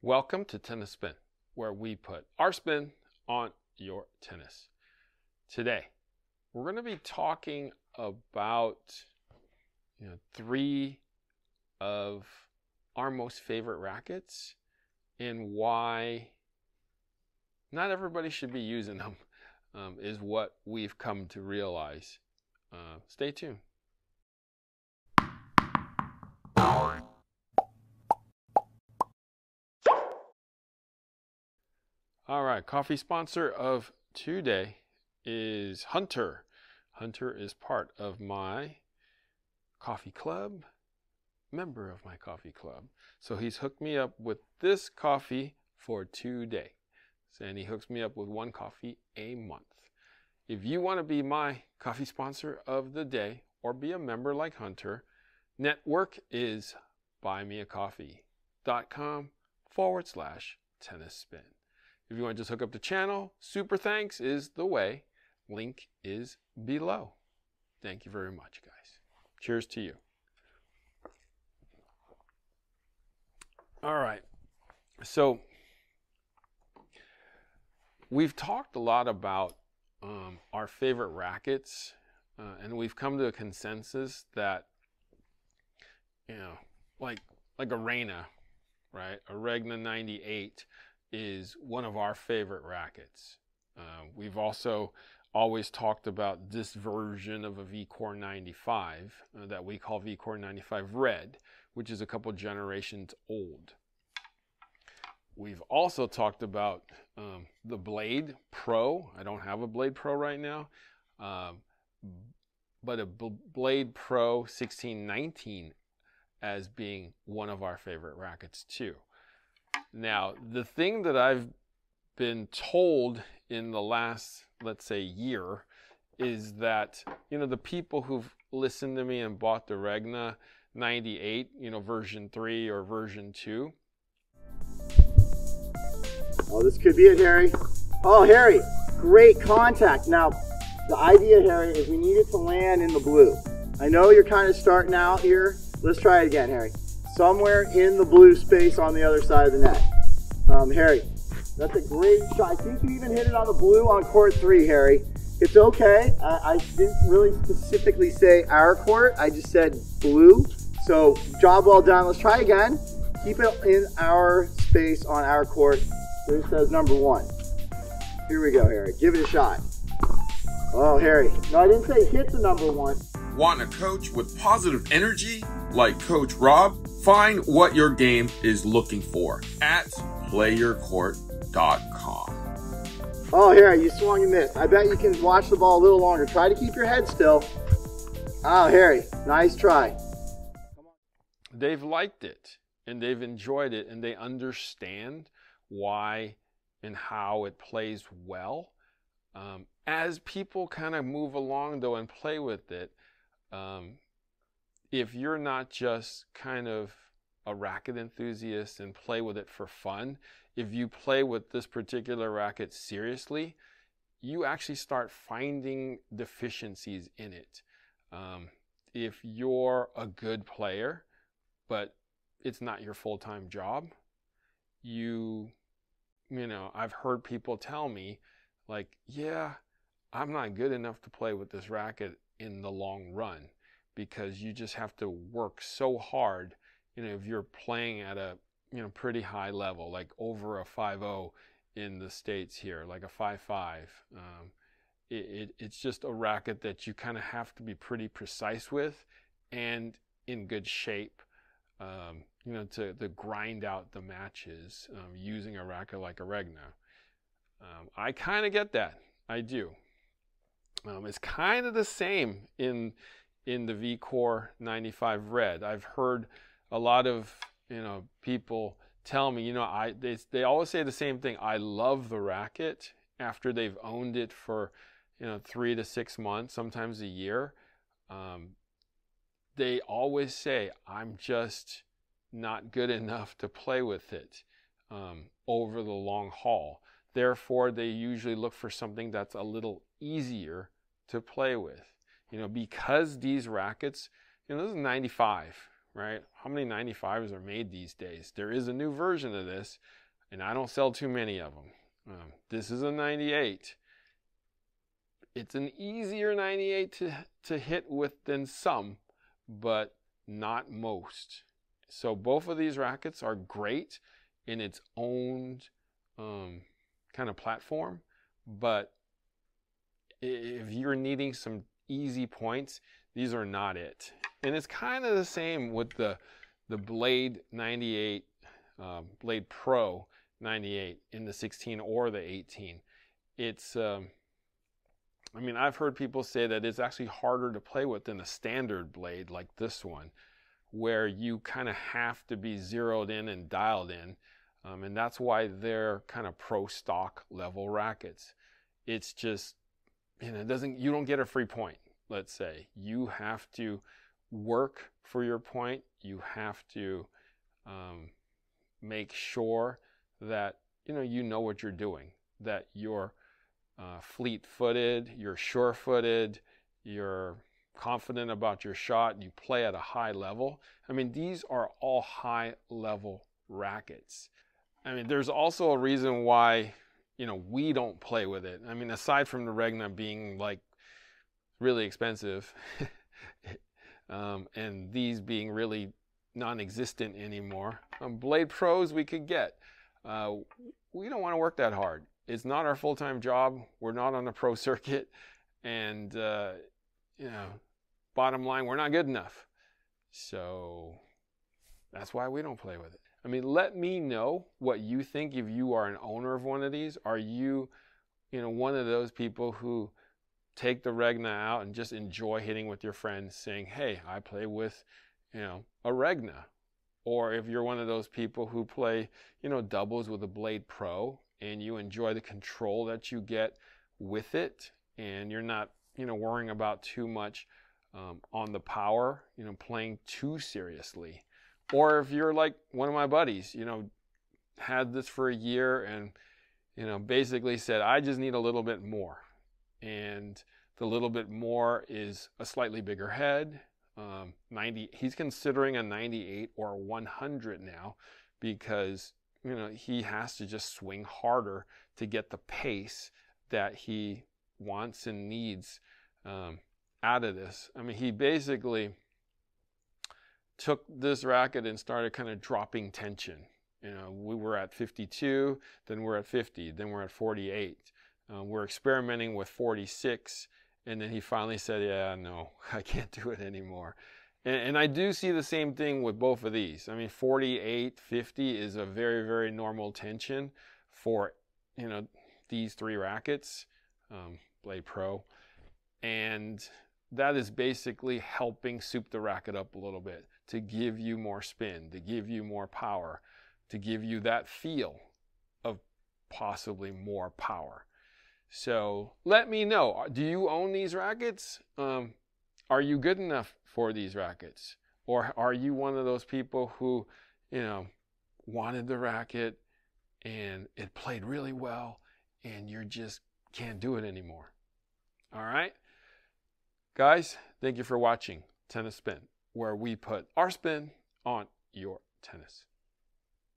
Welcome to Tennis Spin, where we put our spin on your tennis. Today, we're going to be talking about three of our most favorite rackets and why not everybody should be using them is what we've come to realize. Stay tuned. All right, coffee sponsor of today is Hunter. Hunter is part of my coffee club, member of my coffee club. So he's hooked me up with this coffee for today. And he hooks me up with one coffee a month. If you want to be my coffee sponsor of the day or be a member like Hunter, network is buymeacoffee.com/tennis spin. If you want to just hook up the channel, super thanks is the way. Link is below. Thank you very much, guys. Cheers to you. All right. So we've talked a lot about our favorite rackets, and we've come to a consensus that, like a Regna, right? A Regna 98 is one of our favorite rackets. We've also always talked about this version of a Vcore 95 that we call Vcore 95 Red, which is a couple generations old. We've also talked about the Blade Pro. I don't have a Blade Pro right now, but a Blade Pro 1619 as being one of our favorite rackets too. Now, the thing that I've been told in the last, let's say, year is that, the people who've listened to me and bought the Regna 98, version 3 or version 2. Oh, this could be it, Harry. Oh, Harry, great contact. Now, the idea, Harry, is we need it to land in the blue. I know you're kind of starting out here. Let's try it again, Harry. Somewhere in the blue space on the other side of the net. Harry, that's a great shot. I think you even hit it on the blue on court 3, Harry. It's okay. I didn't really specifically say our court. I just said blue. So job well done. Let's try again. Keep it in our space on our court. There says number 1. Here we go, Harry. Give it a shot. Oh, Harry. No, I didn't say hit the number 1. Want a coach with positive energy like Coach Rob? Find what your game is looking for at playyourcourt.com. Oh, Harry, you swung and missed. I bet you can watch the ball a little longer. Try to keep your head still. Oh, Harry, nice try. They've liked it, and they've enjoyed it, and they understand why and how it plays well. As people kind of move along, though, and play with it, if you're not just kind of a racket enthusiast and play with it for fun, if you play with this particular racket seriously, you actually start finding deficiencies in it. If you're a good player, but it's not your full-time job, I've heard people tell me, like, yeah, I'm not good enough to play with this racket in the long run, because you just have to work so hard. If you're playing at a pretty high level, like over a 5.0 in the States here, like a 5.5, it's just a racket that you kind of have to be pretty precise with and in good shape, to grind out the matches using a racket like a Regna. I kind of get that. I do. It's kind of the same in the Vcore 95 Red. I've heard a lot of people tell me, they always say the same thing. I love the racket after they've owned it for 3 to 6 months, sometimes a year. They always say, I'm just not good enough to play with it over the long haul. Therefore, they usually look for something that's a little easier to play with. Because these rackets, this is 95, right? How many 95s are made these days? There is a new version of this, and I don't sell too many of them. This is a 98. It's an easier 98 to hit with than some, but not most. So both of these rackets are great in its own kind of platform, but if you're needing some easy points, these are not it. And it's kind of the same with the Blade 98, Blade Pro 98 in the 16 or the 18. It's, I mean, I've heard people say that it's actually harder to play with than a standard blade like this one, where you kind of have to be zeroed in and dialed in. And that's why they're kind of pro stock level rackets. It's just, you know, you don't get a free point, let's say. You have to work for your point. You have to make sure that, you know what you're doing, that you're fleet-footed, you're sure-footed, you're confident about your shot, you play at a high level. I mean, these are all high-level rackets. I mean, there's also a reason why, we don't play with it. I mean, aside from the Regna being like really expensive and these being really non-existent anymore, Blade Pros we could get. We don't want to work that hard. It's not our full-time job. We're not on the pro circuit. And, bottom line, we're not good enough. So that's why we don't play with it. I mean, let me know what you think if you are an owner of one of these. Are you, one of those people who take the Regna out and just enjoy hitting with your friends saying, hey, I play with, a Regna? Or if you're one of those people who play, doubles with a Blade Pro and you enjoy the control that you get with it and you're not, worrying about too much on the power, playing too seriously. Or if you're like one of my buddies, had this for a year and, basically said, I just need a little bit more. And the little bit more is a slightly bigger head. 90, he's considering a 98 or a 100 now because, he has to just swing harder to get the pace that he wants and needs out of this. I mean, he basically took this racket and started kind of dropping tension. We were at 52, then we're at 50, then we're at 48. We're experimenting with 46, and then he finally said, yeah, no, I can't do it anymore. And I do see the same thing with both of these. I mean, 48, 50 is a very, very normal tension for, these three rackets, Blade Pro. And that is basically helping soup the racket up a little bit to give you more spin, to give you more power, to give you that feel of possibly more power. So let me know, do you own these rackets? Are you good enough for these rackets? Or are you one of those people who, wanted the racket and it played really well and you just can't do it anymore? All right. Guys, thank you for watching Tennis Spin, where we put our spin on your tennis.